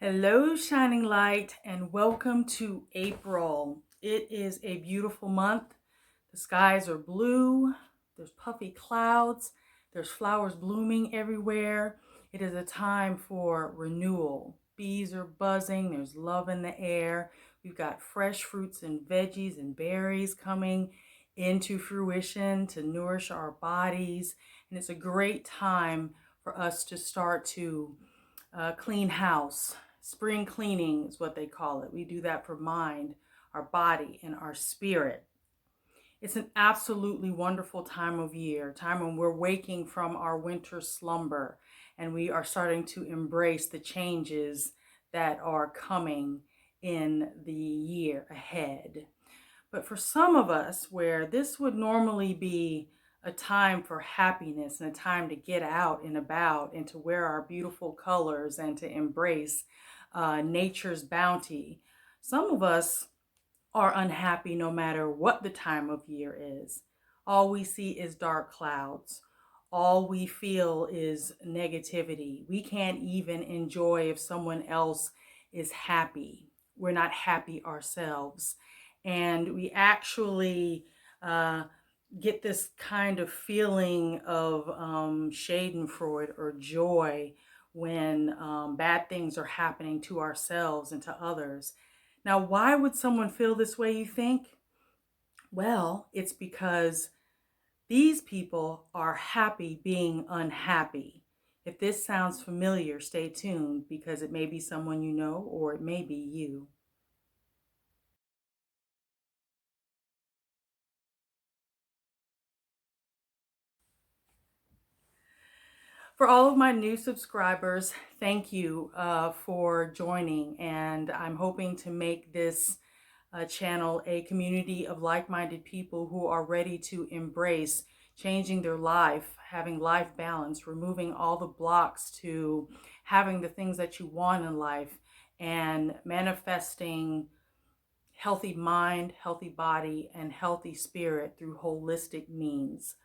Hello, shining light, and welcome to April. It is a beautiful month. The skies are blue, there's puffy clouds, there's flowers blooming everywhere. It is a time for renewal. Bees are buzzing, there's love in the air. We've got fresh fruits and veggies and berries coming into fruition to nourish our bodies. And it's a great time for us to start to clean house. Spring cleaning is what they call it. We do that for mind, our body, and our spirit. It's an absolutely wonderful time of year, time when we're waking from our winter slumber and we are starting to embrace the changes that are coming in the year ahead. But for some of us, where this would normally be a time for happiness and a time to get out and about and to wear our beautiful colors and to embrace nature's bounty, some of us are unhappy no matter what the time of year is. All we see is dark clouds. All we feel is negativity. We can't even enjoy if someone else is happy. We're not happy ourselves. And we actually get this kind of feeling of schadenfreude or joy when bad things are happening to ourselves and to others. Now, why would someone feel this way, you think? Well, it's because these people are happy being unhappy. If this sounds familiar, stay tuned because it may be someone you know or it may be you. For all of my new subscribers, thank you for joining. And I'm hoping to make this channel a community of like-minded people who are ready to embrace changing their life, having life balance, removing all the blocks to having the things that you want in life, and manifesting healthy mind, healthy body, and healthy spirit through holistic means.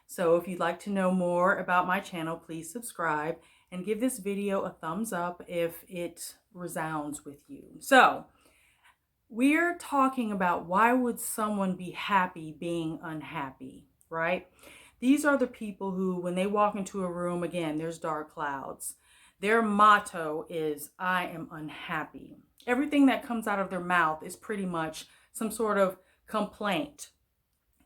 So if you'd like to know more about my channel, please subscribe and give this video a thumbs up if it resounds with you. So we're talking about why would someone be happy being unhappy, right? These are the people who, when they walk into a room, again, there's dark clouds. Their motto is, I am unhappy. Everything that comes out of their mouth is pretty much some sort of complaint,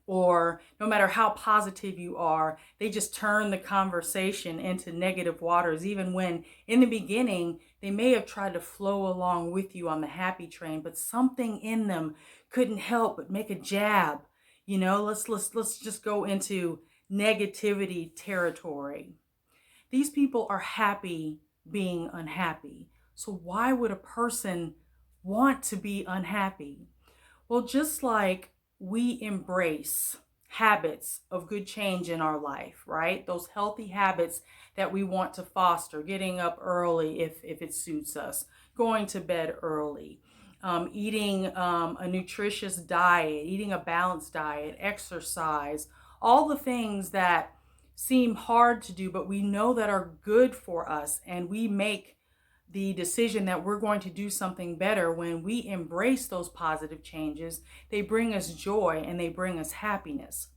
or no matter how positive you are, they just turn the conversation into negative waters, even when in the beginning they may have tried to flow along with you on the happy train, but something in them couldn't help but make a jab. Let's just go into negativity territory. These people are happy being unhappy. So why would a person want to be unhappy? Well, just like we embrace habits of good change in our life, right? Those healthy habits that we want to foster, getting up early if it suits us, going to bed early, eating a nutritious diet, eating a balanced diet, exercise, all the things that seem hard to do, but we know that are good for us, and we make the decision that we're going to do something better. When we embrace those positive changes, they bring us joy and they bring us happiness.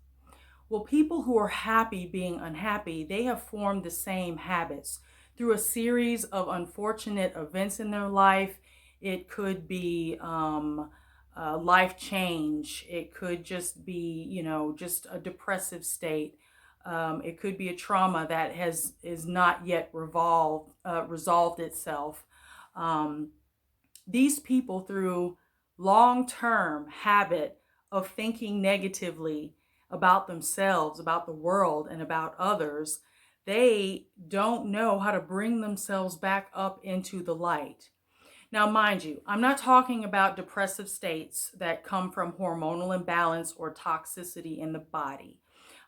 Well, people who are happy being unhappy, they have formed the same habits through a series of unfortunate events in their life. It could be life change. It could just be, just a depressive state. It could be a trauma that is not yet resolved itself. These people, through long-term habit of thinking negatively about themselves, about the world, and about others, they don't know how to bring themselves back up into the light. Now, mind you, I'm not talking about depressive states that come from hormonal imbalance or toxicity in the body.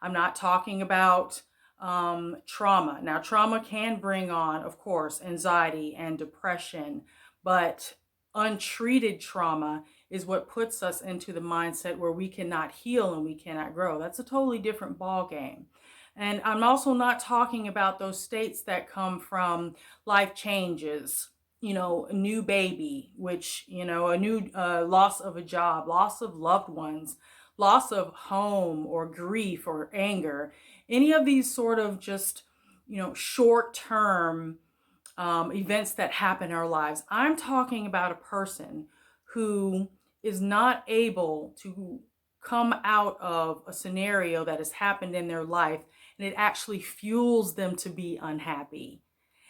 I'm not talking about trauma. Now, trauma can bring on, of course, anxiety and depression, but untreated trauma is what puts us into the mindset where we cannot heal and we cannot grow. That's a totally different ball game. And I'm also not talking about those states that come from life changes, a new baby, which, a new loss of a job, loss of loved ones, loss of home or grief or anger, any of these sort of just, short term events that happen in our lives. I'm talking about a person who is not able to come out of a scenario that has happened in their life, and it actually fuels them to be unhappy.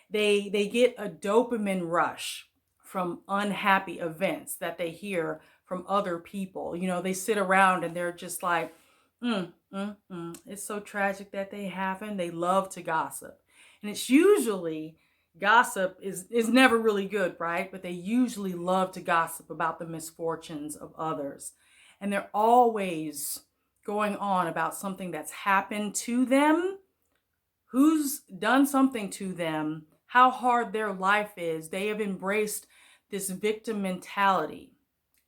They get a dopamine rush from unhappy events that they hear from other people. They sit around and they're just like, it's so tragic that they happen. They love to gossip. And it's usually gossip is never really good, right? But they usually love to gossip about the misfortunes of others. And they're always going on about something that's happened to them, who's done something to them, how hard their life is. They have embraced this victim mentality,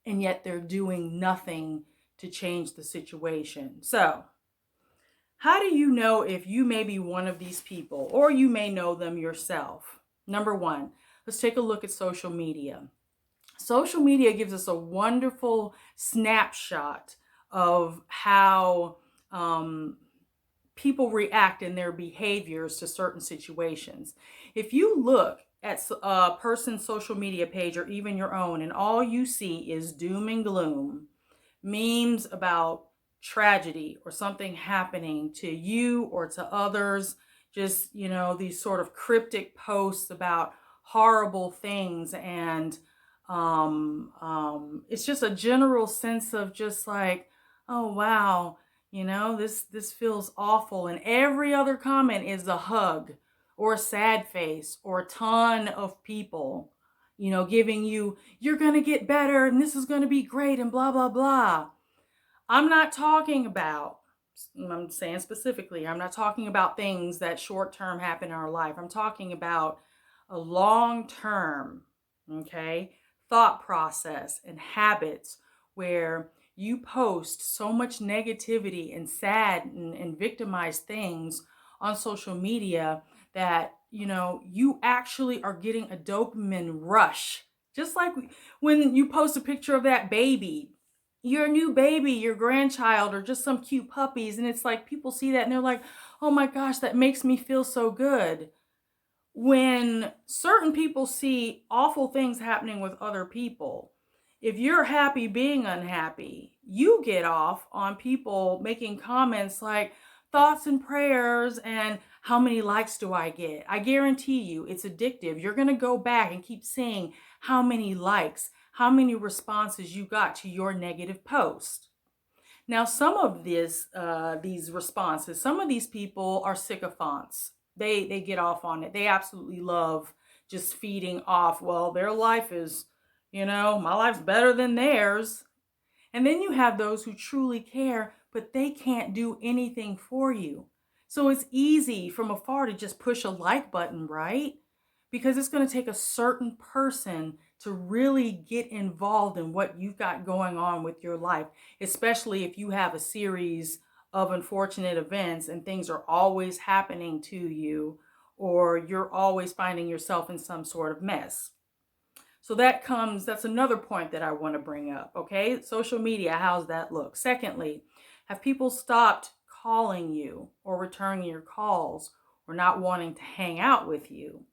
and yet they're doing nothing to change the situation. So, how do you know if you may be one of these people, or you may know them yourself? Number one, let's take a look at social media. Social media gives us a wonderful snapshot of how people react in their behaviors to certain situations. If you look at a person's social media page or even your own, and all you see is doom and gloom, memes about tragedy or something happening to you or to others, just, these sort of cryptic posts about horrible things. And it's just a general sense of just like, oh, wow, this feels awful. And every other comment is a hug or a sad face or a ton of people, giving you, you're going to get better and this is going to be great and blah, blah, blah. I'm saying specifically, I'm not talking about things that short term happen in our life. I'm talking about a long term, okay, thought process and habits where you post so much negativity and sad and victimized things on social media that, you actually are getting a dopamine rush. Just like when you post a picture of that baby, your new baby, your grandchild, or just some cute puppies. And it's like people see that and they're like, oh my gosh, that makes me feel so good. When certain people see awful things happening with other people, if you're happy being unhappy, you get off on people making comments like thoughts and prayers and how many likes do I get? I guarantee you it's addictive. You're going to go back and keep seeing how many likes, how many responses you got to your negative post. Now, some of these responses, some of these people are sycophants. They get off on it. They absolutely love just feeding off. Well, their life is, my life's better than theirs. And then you have those who truly care, but they can't do anything for you. So it's easy from afar to just push a like button, right? Because it's going to take a certain person to really get involved in what you've got going on with your life, especially if you have a series of unfortunate events and things are always happening to you, or you're always finding yourself in some sort of mess. So that's another point that I want to bring up. Okay, social media, how's that look? Secondly, have people stopped calling you or returning your calls or not wanting to hang out with you?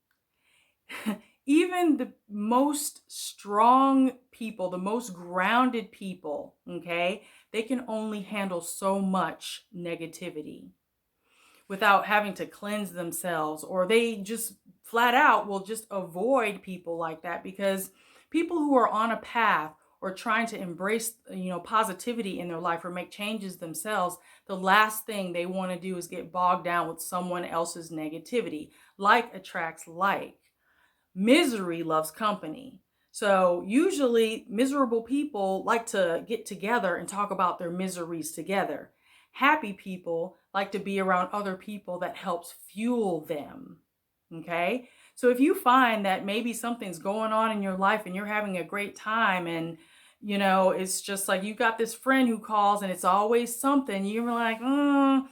Even the most strong people, the most grounded people, okay, they can only handle so much negativity without having to cleanse themselves, or they just flat out will just avoid people like that, because people who are on a path or trying to embrace, positivity in their life or make changes themselves, the last thing they want to do is get bogged down with someone else's negativity. Like attracts like. Misery loves company. So usually miserable people like to get together and talk about their miseries together. Happy people like to be around other people that helps fuel them. Okay? So if you find that maybe something's going on in your life and you're having a great time, and it's just like you got this friend who calls and it's always something, you're like, I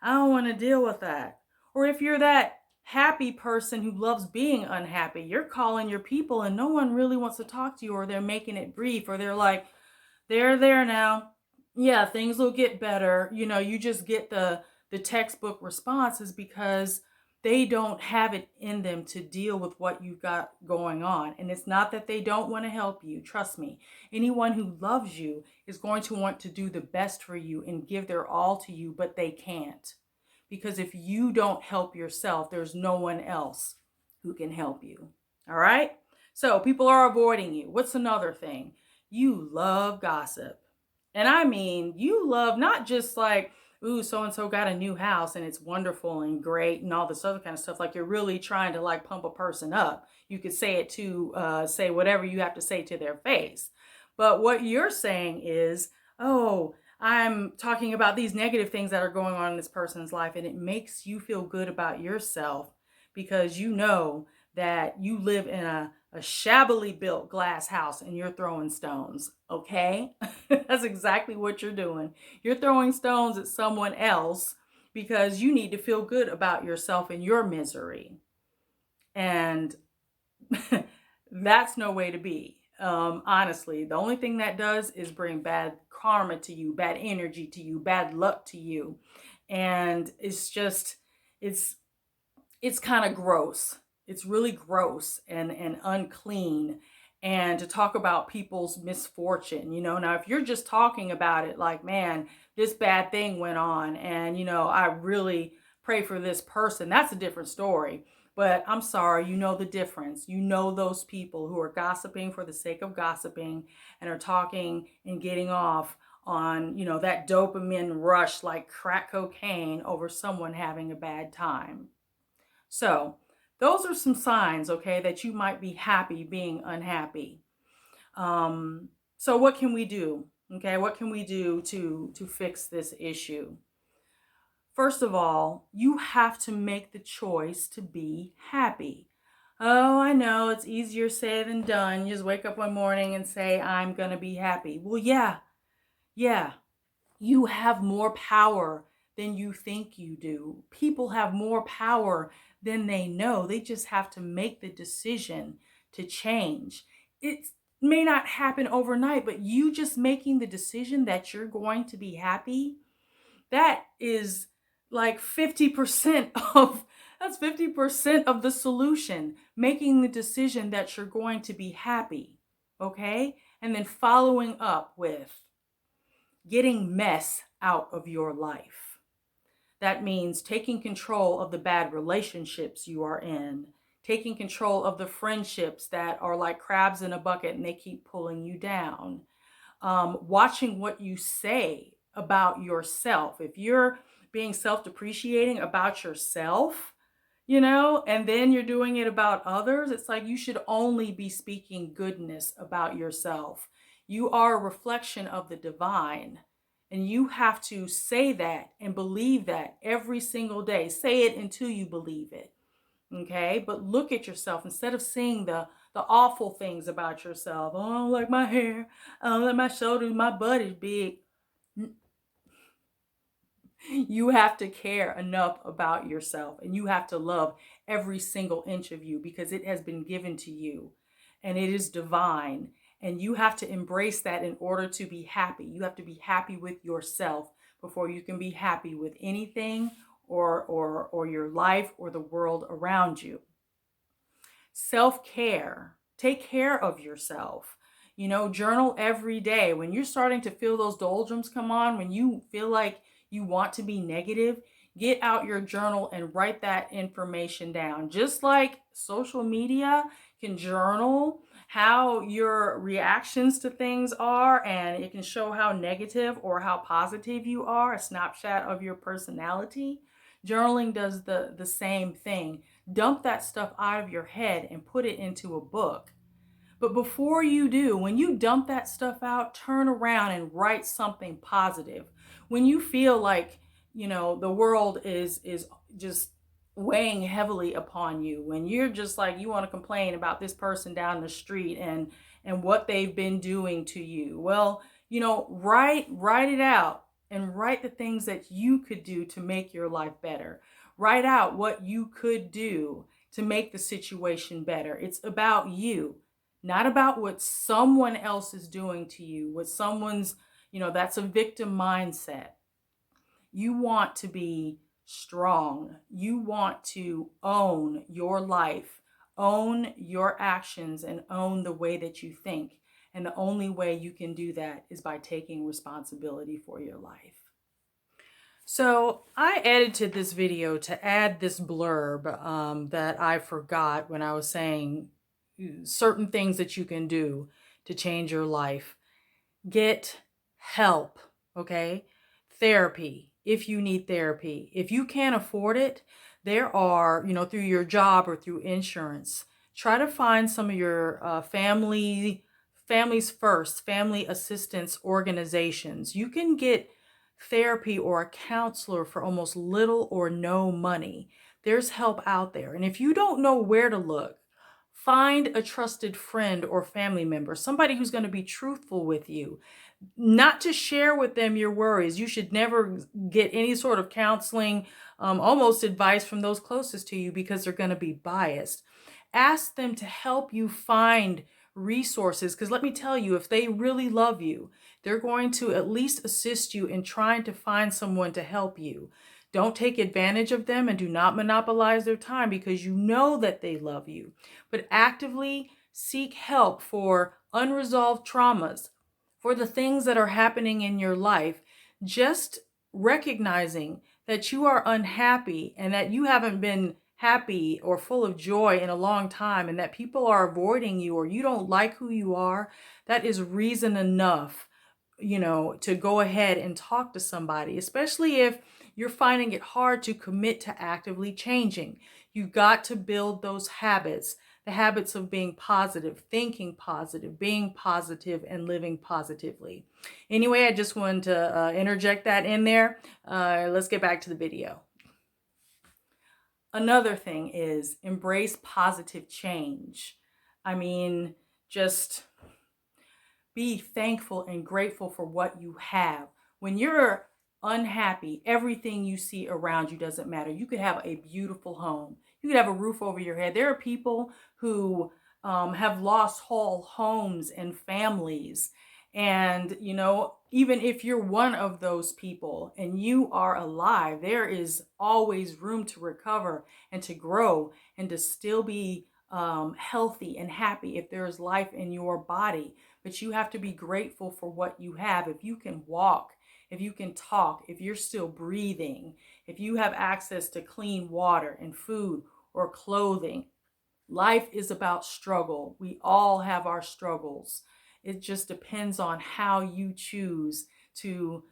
don't want to deal with that. Or if you're that happy person who loves being unhappy. You're calling your people and no one really wants to talk to you, or they're making it brief, or they're like, they're there now. Yeah, things will get better. You just get the textbook responses because they don't have it in them to deal with what you've got going on. And it's not that they don't want to help you. Trust me. Anyone who loves you is going to want to do the best for you and give their all to you, but they can't. Because if you don't help yourself, there's no one else who can help you. All right? So people are avoiding you. What's another thing? You love gossip. And I mean, you love not just like, ooh, so and so got a new house and it's wonderful and great and all this other kind of stuff. Like you're really trying to like pump a person up. You could say it to say whatever you have to say to their face. But what you're saying is, oh, I'm talking about these negative things that are going on in this person's life, and it makes you feel good about yourself because you know that you live in a shabbily built glass house and you're throwing stones. Okay? That's exactly what you're doing. You're throwing stones at someone else because you need to feel good about yourself and your misery. And that's no way to be. Honestly, the only thing that does is bring bad karma to you, bad energy to you, bad luck to you. And it's just, it's kind of gross. It's really gross and unclean. And to talk about people's misfortune, now if you're just talking about it like, man, this bad thing went on and, I really pray for this person, that's a different story. But I'm sorry, you know the difference. You know those people who are gossiping for the sake of gossiping and are talking and getting off on, that dopamine rush like crack cocaine over someone having a bad time. So those are some signs, okay, that you might be happy being unhappy. So what can we do? Okay, what can we do to fix this issue? First of all, you have to make the choice to be happy. Oh, I know it's easier said than done. You just wake up one morning and say, I'm going to be happy. Well, yeah, you have more power than you think you do. People have more power than they know. They just have to make the decision to change. It may not happen overnight, but you just making the decision that you're going to be happy, that is like 50% of that's 50% of the solution. Making the decision that you're going to be happy, okay? And then following up with getting mess out of your life. That means taking control of the bad relationships you are in, taking control of the friendships that are like crabs in a bucket and they keep pulling you down. Watching what you say about yourself. If you're being self-depreciating about yourself, and then you're doing it about others, it's like you should only be speaking goodness about yourself. You are a reflection of the divine, and you have to say that and believe that every single day. Say it until you believe it. Okay? But look at yourself instead of seeing the awful things about yourself. Oh, I don't like my hair. I don't like my shoulders. My butt is big. You have to care enough about yourself, and you have to love every single inch of you because it has been given to you and it is divine. And you have to embrace that in order to be happy. You have to be happy with yourself before you can be happy with anything or your life or the world around you. Self-care. Take care of yourself. Journal every day. When you're starting to feel those doldrums come on, when you feel like you want to be negative, get out your journal and write that information down. Just like social media can journal how your reactions to things are, and it can show how negative or how positive you are, a snapshot of your personality. Journaling does the same thing. Dump that stuff out of your head and put it into a book. But before you do, when you dump that stuff out, turn around and write something positive. When you feel like, the world is just weighing heavily upon you, when you're just like, you want to complain about this person down the street and what they've been doing to you. Well, write it out and write the things that you could do to make your life better. Write out what you could do to make the situation better. It's about you, not about what someone else is doing to you, what someone's, that's a victim mindset. You want to be strong. You want to own your life, own your actions, and own the way that you think. And the only way you can do that is by taking responsibility for your life. So I edited this video to add this blurb that I forgot when I was saying certain things that you can do to change your life. Get help, okay? Therapy, if you need therapy. If you can't afford it, there are, through your job or through insurance, try to find some of your families first, family assistance organizations. You can get therapy or a counselor for almost little or no money. There's help out there. And if you don't know where to look, find a trusted friend or family member, somebody who's going to be truthful with you, not to share with them your worries. You should never get any sort of counseling, almost advice from those closest to you, because they're going to be biased. Ask them to help you find resources, because let me tell you, if they really love you, they're going to at least assist you in trying to find someone to help you. Don't take advantage of them and do not monopolize their time, because you know that they love you. But actively seek help for unresolved traumas, for the things that are happening in your life. Just recognizing that you are unhappy and that you haven't been happy or full of joy in a long time, and that people are avoiding you or you don't like who you are, that is reason enough, to go ahead and talk to somebody, especially if you're finding it hard to commit to actively changing. You've got to build those habits, the habits of being positive, thinking positive, being positive, and living positively. Anyway, I just wanted to interject that in there. Let's get back to the video. Another thing is embrace positive change. I mean, just be thankful and grateful for what you have. When you're unhappy, everything you see around you doesn't matter. You could have a beautiful home. You could have a roof over your head. There are people who have lost whole homes and families. And, even if you're one of those people and you are alive, there is always room to recover and to grow and to still be healthy and happy if there is life in your body. But you have to be grateful for what you have. If you can walk, if you can talk, if you're still breathing, if you have access to clean water and food or clothing. Life is about struggle. We all have our struggles. It just depends on how you choose to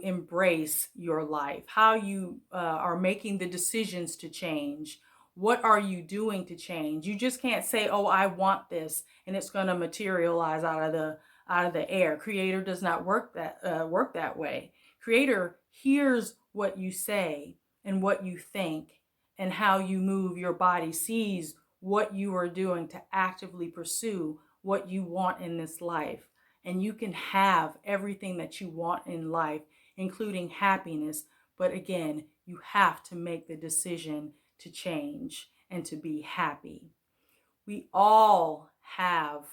embrace your life, how you are making the decisions to change. What are you doing to change? You just can't say, "Oh, I want this," and it's going to materialize out of the air. Creator does not work that way. Creator hears what you say and what you think and how you move your body, sees what you are doing to actively pursue what you want in this life. And you can have everything that you want in life, including happiness. But again, you have to make the decision to change and to be happy. We all have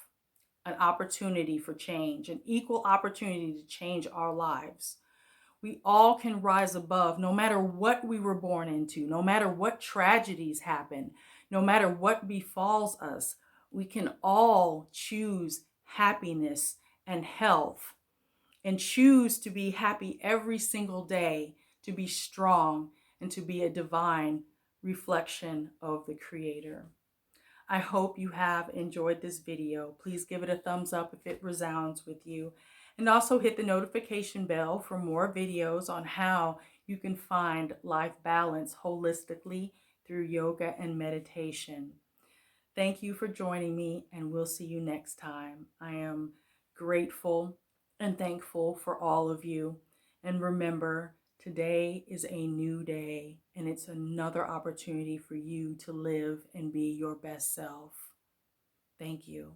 an opportunity for change, an equal opportunity to change our lives. We all can rise above, no matter what we were born into, no matter what tragedies happen, no matter what befalls us. We can all choose happiness and health and choose to be happy every single day, to be strong, and to be a divine reflection of the Creator. I hope you have enjoyed this video. Please give it a thumbs up if it resounds with you. And also hit the notification bell for more videos on how you can find life balance holistically through yoga and meditation. Thank you for joining me, and we'll see you next time. I am grateful and thankful for all of you. And remember, today is a new day, and it's another opportunity for you to live and be your best self. Thank you.